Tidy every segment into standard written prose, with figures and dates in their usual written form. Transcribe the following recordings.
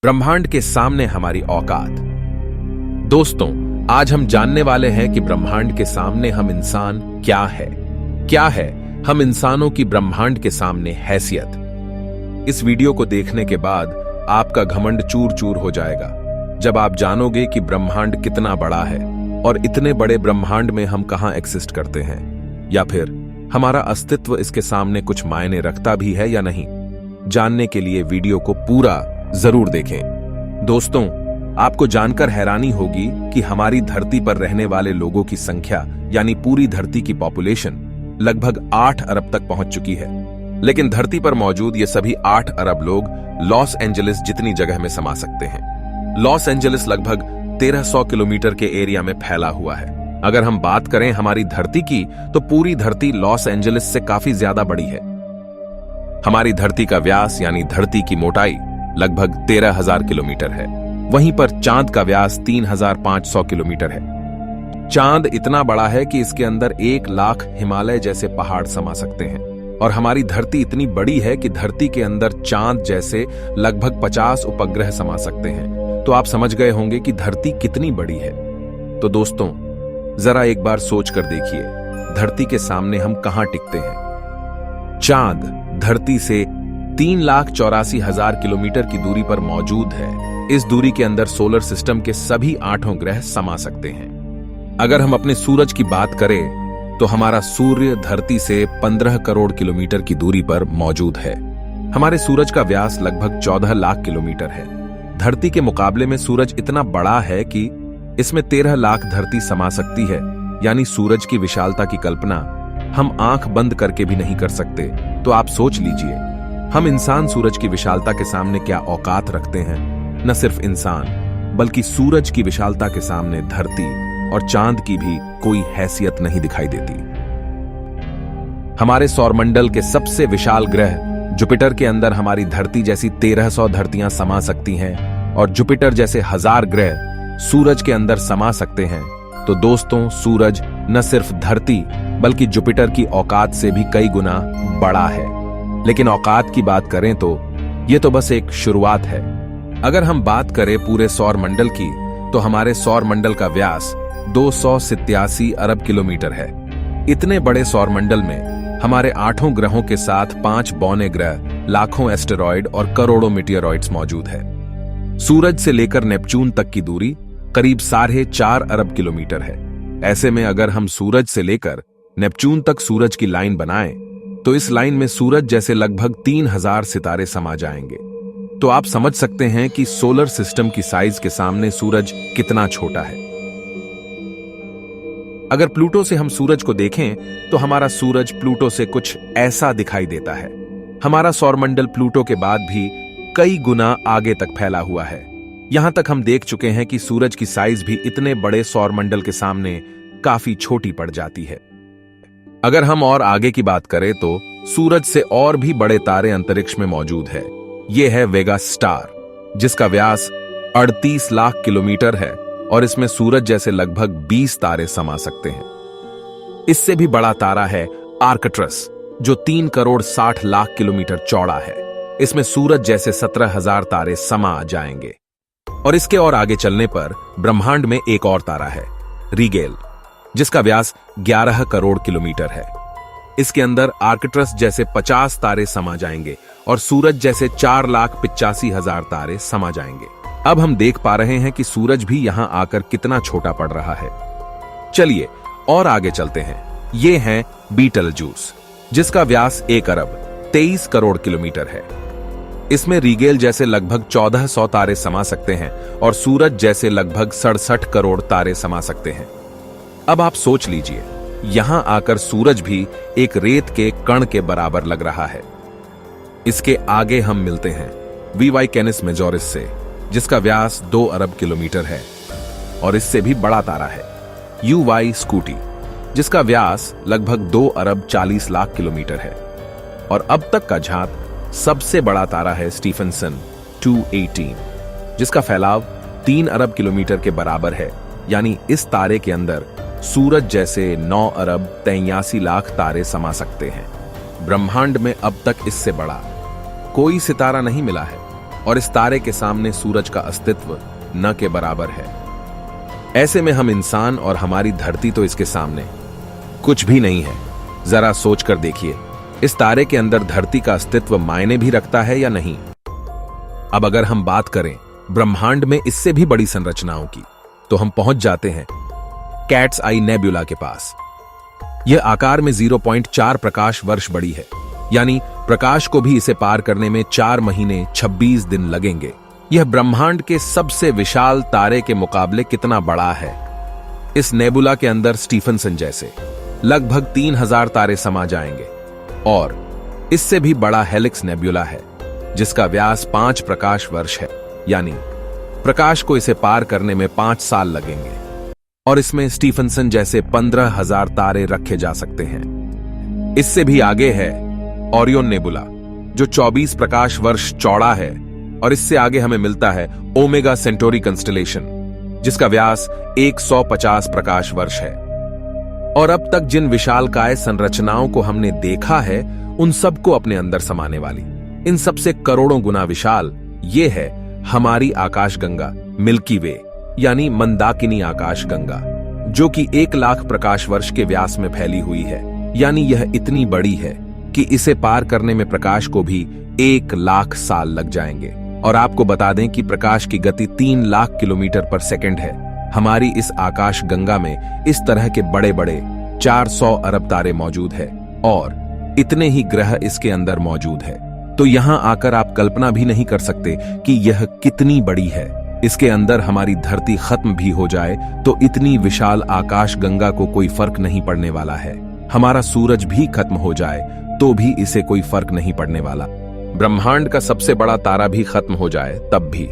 ब्रह्मांड के सामने हमारी औकात। दोस्तों, आज हम जानने वाले हैं कि ब्रह्मांड के सामने हम इंसान क्या है हम इंसानों की ब्रह्मांड के सामने हैसियत। इस वीडियो को देखने के बाद आपका घमंड चूर चूर हो जाएगा जब आप जानोगे कि ब्रह्मांड कितना बड़ा है और इतने बड़े ब्रह्मांड में हम कहां एक्सिस्ट करते हैं, या फिर हमारा अस्तित्व इसके सामने कुछ मायने रखता भी है या नहीं। जानने के लिए वीडियो को पूरा जरूर देखें। दोस्तों, आपको जानकर हैरानी होगी कि हमारी धरती पर रहने वाले लोगों की संख्या यानी पूरी धरती की पॉपुलेशन लगभग 8 अरब तक पहुंच चुकी है। लेकिन धरती पर मौजूद ये सभी 8 अरब लोग लॉस एंजलिस जितनी जगह में समा सकते हैं। लॉस एंजलिस लगभग 1300 किलोमीटर के एरिया में फैला हुआ है। अगर हम बात करें हमारी धरती की, तो पूरी धरती लॉस एंजलिस से काफी ज्यादा बड़ी है। हमारी धरती का व्यास यानी धरती की मोटाई लगभग 13,000 किलोमीटर है। वहीं पर चांद का व्यास 3,500 किलोमीटर है। चांद इतना बड़ा है कि इसके अंदर 1 लाख हिमालय जैसे पहाड़ समा सकते हैं। और हमारी धरती इतनी बड़ी है कि धरती के अंदर चांद जैसे लगभग 50 उपग्रह समा सकते हैं। तो आप समझ गए होंगे कि धरती कितनी बड़ी है। तो दोस्तों, जरा एक बार सोच कर देखिए, धरती के सामने हम कहां टिकते हैं। चांद धरती से 3,84,000 किलोमीटर की दूरी पर मौजूद है। इस दूरी के अंदर सोलर सिस्टम के सभी 8 ग्रह समा सकते हैं। अगर हम अपने सूरज की बात करें तो हमारा सूर्य धरती से 15 करोड़ किलोमीटर की दूरी पर मौजूद है। हमारे सूरज का व्यास लगभग 14 लाख किलोमीटर है। धरती के मुकाबले में सूरज इतना बड़ा है कि इसमें 13 लाख धरती समा सकती है। यानी सूरज की विशालता की कल्पना हम आंख बंद करके भी नहीं कर सकते। तो आप सोच लीजिए, हम इंसान सूरज की विशालता के सामने क्या औकात रखते हैं। न सिर्फ इंसान, बल्कि सूरज की विशालता के सामने धरती और चांद की भी कोई हैसियत नहीं दिखाई देती। हमारे सौरमंडल के सबसे विशाल ग्रह जुपिटर के अंदर हमारी धरती जैसी 1300 धरतियां समा सकती हैं और जुपिटर जैसे 1000 ग्रह सूरज के अंदर समा सकते हैं। तो दोस्तों, सूरज न सिर्फ धरती बल्कि जुपिटर की औकात से भी कई गुना बड़ा है। लेकिन औकात की बात करें तो यह तो बस एक शुरुआत है। अगर हम बात करें पूरे सौर मंडल की, तो हमारे सौर मंडल का व्यास 287 अरब किलोमीटर है। इतने बड़े सौर मंडल में हमारे 8 ग्रहों के साथ 5 बौने ग्रह, लाखों एस्टेरॉयड और करोड़ों मीटियोरॉइड्स मौजूद है। सूरज से लेकर नेपच्यून तक की दूरी करीब 4.5 अरब किलोमीटर है। ऐसे में अगर हम सूरज से लेकर नेपच्यून तक सूरज की लाइन बनाएं, तो इस लाइन में सूरज जैसे लगभग 3000 सितारे समा जाएंगे। तो आप समझ सकते हैं कि सोलर सिस्टम की साइज के सामने सूरज कितना छोटा है। अगर प्लूटो से हम सूरज को देखें, तो हमारा सूरज प्लूटो से कुछ ऐसा दिखाई देता है। हमारा सौरमंडल प्लूटो के बाद भी कई गुना आगे तक फैला हुआ है। यहां तक हम देख चुके हैं कि सूरज की साइज भी इतने बड़े सौरमंडल के सामने काफी छोटी पड़ जाती है। अगर हम और आगे की बात करें तो सूरज से और भी बड़े तारे अंतरिक्ष में मौजूद है। यह है वेगा स्टार, जिसका व्यास 38 लाख किलोमीटर है और इसमें सूरज जैसे लगभग 20 तारे समा सकते हैं। इससे भी बड़ा तारा है आर्कट्रस, जो 3 करोड़ 60 लाख किलोमीटर चौड़ा है। इसमें सूरज जैसे 17,000 तारे समा जाएंगे। और इसके और आगे चलने पर ब्रह्मांड में एक और तारा है, रीगेल, जिसका व्यास 11 करोड़ किलोमीटर है। इसके अंदर आर्कट्रस जैसे 50 तारे समा जाएंगे और सूरज जैसे 4,85,000 तारे समा जाएंगे। अब हम देख पा रहे हैं कि सूरज भी यहां आकर कितना छोटा पड़ रहा है। चलिए और आगे चलते हैं। ये है बीटलजूस, जिसका व्यास 1 अरब 23 करोड़ किलोमीटर है। इसमें रीगेल जैसे लगभग 1400 तारे समा सकते हैं और सूरज जैसे लगभग 67 करोड़ तारे समा सकते हैं। अब आप सोच लीजिए, यहां आकर सूरज भी एक रेत के कण के बराबर लग रहा है। इसके आगे हम मिलते हैं वीवाई कैनिस मेजोरिस से, जिसका व्यास 2 अरब किलोमीटर है और इससे भी बड़ा तारा है यूवाई स्कूटी, जिसका व्यास लगभग 2 अरब 40 लाख किलोमीटर है। और अब तक का झांक सबसे बड़ा तारा है स्टीफनसन 218, जिसका फैलाव 3 अरब किलोमीटर के बराबर है। यानी इस तारे के अंदर सूरज जैसे 9 अरब 83 लाख तारे समा सकते हैं। ब्रह्मांड में अब तक इससे बड़ा कोई सितारा नहीं मिला है। और इस तारे के सामने सूरज का अस्तित्व न के बराबर है। ऐसे में हम इंसान और हमारी धरती तो इसके सामने कुछ भी नहीं है। जरा सोच कर देखिए, इस तारे के अंदर धरती का अस्तित्व मायने भी रखता है या नहीं। अब अगर हम बात करें ब्रह्मांड में इससे भी बड़ी संरचनाओं की, तो हम पहुंच जाते हैं कैट्स आई नेबुला के पास। यह आकार में 0.4 प्रकाश वर्ष बड़ी है, यानी प्रकाश को भी इसे पार करने में 4 महीने 26 दिन लगेंगे। यह ब्रह्मांड के सबसे विशाल तारे के मुकाबले कितना बड़ा है। इस नेबुला के अंदर स्टीफनसन जैसे लगभग 3000 तारे समा जाएंगे, और इससे भी बड़ा हेलिक्स नेबुला है जिसका व्यास 5 प्रकाश वर्ष है, यानी प्रकाश को इसे पार करने में 5 साल लगेंगे। और इसमें स्टीफनसन जैसे 15,000 तारे रखे जा सकते हैं। इससे भी आगे है ओरियन नेबुला, जो 24 प्रकाश वर्ष चौड़ा है, और इससे आगे हमें मिलता है ओमेगा सेंटोरी कंस्टेलेशन, जिसका व्यास 150 प्रकाश वर्ष है। और अब तक जिन विशालकाय संरचनाओं को हमने देखा है, उन सबको अपने अंदर समाने वाली, इन सबसे करोड़ों गुना विशाल ये है हमारी आकाशगंगा मिल्की वे, यानी मंदाकिनी आकाशगंगा, जो कि 1 लाख प्रकाश वर्ष के व्यास में फैली हुई है। यानी यह इतनी बड़ी है कि इसे पार करने में प्रकाश को भी 1 लाख साल लग जाएंगे। और आपको बता दें कि प्रकाश की गति 3 लाख किलोमीटर पर सेकंड है। हमारी इस आकाशगंगा में इस तरह के बड़े बड़े 400 अरब तारे मौजूद है, और इतने ही ग्रह इसके अंदर मौजूद है। तो यहां आकर आप कल्पना भी नहीं कर सकते कि यह कितनी बड़ी है। इसके अंदर हमारी धरती खत्म भी हो जाए तो इतनी विशाल आकाशगंगा को कोई फर्क नहीं पड़ने वाला है। हमारा सूरज भी खत्म हो जाए तो भी इसे कोई फर्क नहीं पड़ने वाला। ब्रह्मांड का सबसे बड़ा तारा भी खत्म हो जाए तब भी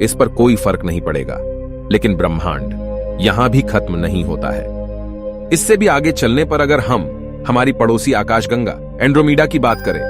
इस पर कोई फर्क नहीं पड़ेगा। लेकिन ब्रह्मांड यहां भी खत्म नहीं होता है। इससे भी आगे चलने पर अगर हम हमारी पड़ोसी आकाशगंगा एंड्रोमेडा की बात करें,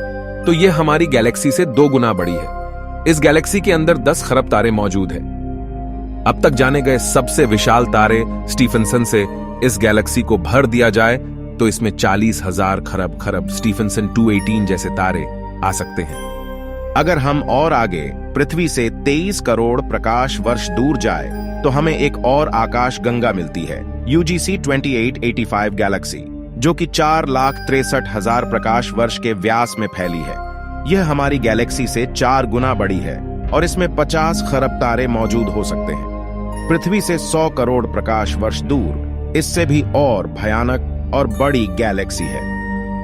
तो यह हमारी गैलेक्सी से 2 गुना बड़ी है। इस गैलेक्सी के अंदर 10 खरब तारे मौजूद हैं। अब तक जाने गए सबसे विशाल तारे स्टीफनसन से इस गैलेक्सी को भर दिया जाए तो इसमें 40,000 खरब स्टीफनसन 218 जैसे तारे आ सकते हैं। अगर हम और आगे पृथ्वी से 23 करोड़ प्रकाश वर्ष दूर जाए तो हमें एक और आकाशगंगा मिलती है, UGC 2885 गैलेक्सी, जो कि 4,63,000 प्रकाश वर्ष के व्यास में फैली है। यह हमारी गैलेक्सी से 4 गुना बड़ी है और इसमें 50 खरब तारे मौजूद हो सकते हैं। पृथ्वी से 100 करोड़ प्रकाश वर्ष दूर इससे भी और भयानक और बड़ी गैलेक्सी है,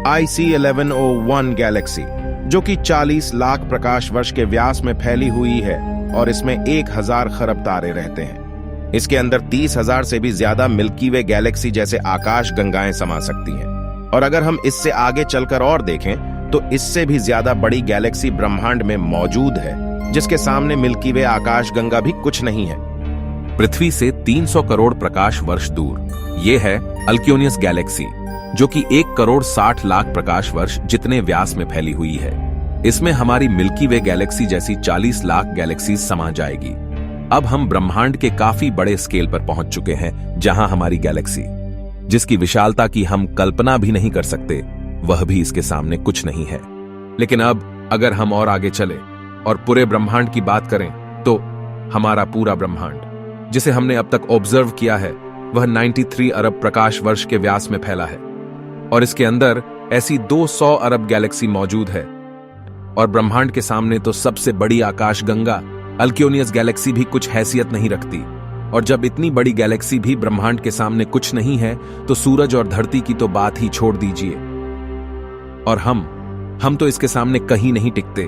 IC 1101 गैलेक्सी, जो कि 40 लाख प्रकाश वर्ष के व्यास में फैली हुई है और इसमें 1000 खरब तारे रहते हैं। इसके अंदर 30,000 से भी ज्यादा मिल्की वे गैलेक्सी जैसे आकाश गंगाएं समा सकती हैं। और अगर हम इससे आगे चलकर और देखें तो इससे भी ज्यादा बड़ी गैलेक्सी ब्रह्मांड में मौजूद है, जिसके सामने मिल्की वे आकाश गंगा भी कुछ नहीं है। पृथ्वी से 300 करोड़ प्रकाश वर्ष दूर यह है अल्क्योनियस गैलेक्सी, जो कि 1 करोड़ 60 लाख प्रकाश वर्ष जितने व्यास में फैली हुई है। इसमें हमारी मिल्की वे गैलेक्सी जैसी 40 लाख गैलेक्सी समा जाएगी। अब हम ब्रह्मांड के काफी बड़े स्केल पर पहुंच चुके हैं, जहां हमारी गैलेक्सी, जिसकी विशालता की हम कल्पना भी नहीं कर सकते, वह भी इसके सामने कुछ नहीं है। लेकिन अब अगर हम और आगे चले और पूरे ब्रह्मांड की बात करें तो हमारा पूरा ब्रह्मांड, जिसे हमने अब तक ऑब्जर्व किया है, वह 93 अरब प्रकाश वर्ष के व्यास में फैला है। और इसके अंदर ऐसी 200 अरब गैलेक्सी मौजूद है। और ब्रह्मांड के सामने तो सबसे बड़ी आकाशगंगा अल्क्योनियस गैलेक्सी भी कुछ हैसियत नहीं रखती। और जब इतनी बड़ी गैलेक्सी भी ब्रह्मांड के सामने कुछ नहीं है, तो सूरज और धरती की तो बात ही छोड़ दीजिए। और हम तो इसके सामने कहीं नहीं टिकते।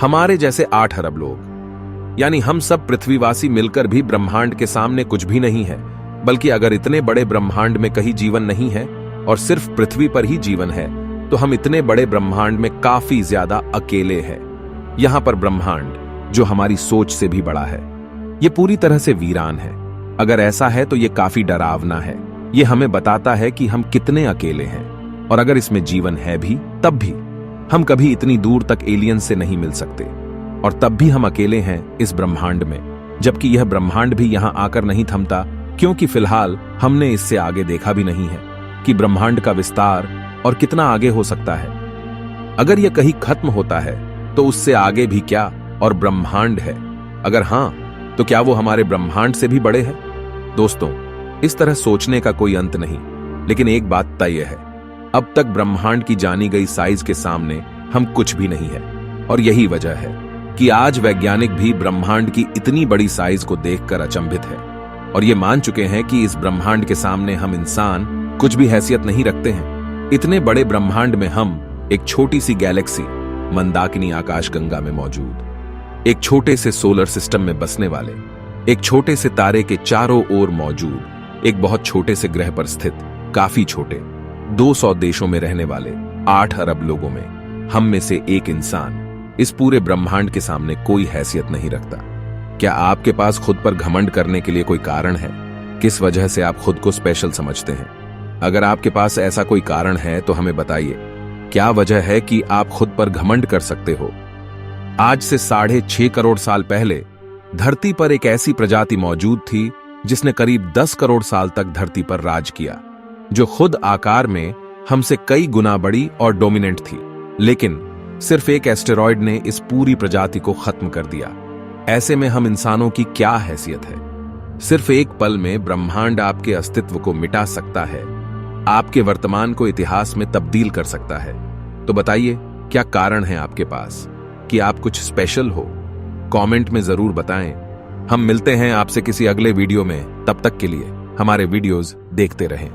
हमारे जैसे 8 अरब लोग, यानी हम सब पृथ्वीवासी मिलकर भी ब्रह्मांड के सामने कुछ भी नहीं है। बल्कि अगर इतने बड़े ब्रह्मांड में कहीं जीवन नहीं है और सिर्फ पृथ्वी पर ही जीवन है, तो हम इतने बड़े ब्रह्मांड में काफी ज्यादा अकेले हैं। यहां पर ब्रह्मांड, जो हमारी सोच से भी बड़ा है, ये पूरी तरह से वीरान है। अगर ऐसा है तो ये काफी डरावना है। ये हमें बताता है कि हम कितने अकेले हैं। और अगर इसमें जीवन है भी, तब भी हम कभी इतनी दूर तक एलियन से नहीं मिल सकते। और तब भी हम अकेले हैं इस ब्रह्मांड में, जबकि यह ब्रह्मांड भी यहां आकर नहीं थमता, क्योंकि फिलहाल हमने इससे आगे देखा भी नहीं है कि ब्रह्मांड का विस्तार और कितना आगे हो सकता है। अगर यह कहीं खत्म होता है तो उससे आगे भी क्या, और ब्रह्मांड है? अगर हां, तो क्या वो हमारे ब्रह्मांड से भी बड़े हैं? दोस्तों, इस तरह सोचने का कोई अंत नहीं, लेकिन एक बात तय है, अब तक ब्रह्मांड की जानी गई साइज के सामने हम कुछ भी नहीं है। और यही वजह है कि आज वैज्ञानिक भी ब्रह्मांड की इतनी बड़ी साइज को देखकर अचंभित है और ये मान चुके हैं कि इस ब्रह्मांड के सामने हम इंसान कुछ भी हैसियत नहीं रखते हैं। इतने बड़े ब्रह्मांड में हम एक छोटी सी गैलेक्सी मंदाकिनी आकाशगंगा में मौजूद, एक छोटे से सोलर सिस्टम में बसने वाले, एक छोटे से तारे के चारों ओर मौजूद एक बहुत छोटे से ग्रह पर स्थित, काफी छोटे 200 देशों में रहने वाले 8 अरब लोगों में हम में से एक इंसान इस पूरे ब्रह्मांड के सामने कोई हैसियत नहीं रखता। क्या आपके पास खुद पर घमंड करने के लिए कोई कारण है? किस वजह से आप खुद को स्पेशल समझते हैं? अगर आपके पास ऐसा कोई कारण है तो हमें बताइए, क्या वजह है कि आप खुद पर घमंड कर सकते हो? आज से 6.5 करोड़ साल पहले धरती पर एक ऐसी प्रजाति मौजूद थी जिसने करीब 10 करोड़ साल तक धरती पर राज किया, जो खुद आकार में हमसे कई गुना बड़ी और डोमिनेंट थी। लेकिन सिर्फ एक एस्टेरॉयड ने इस पूरी प्रजाति को खत्म कर दिया। ऐसे में हम इंसानों की क्या हैसियत है? सिर्फ एक पल में ब्रह्मांड आपके अस्तित्व को मिटा सकता है, आपके वर्तमान को इतिहास में तब्दील कर सकता है। तो बताइए, क्या कारण है आपके पास कि आप कुछ स्पेशल हो? कमेंट में जरूर बताएं। हम मिलते हैं आपसे किसी अगले वीडियो में। तब तक के लिए हमारे वीडियोस देखते रहें।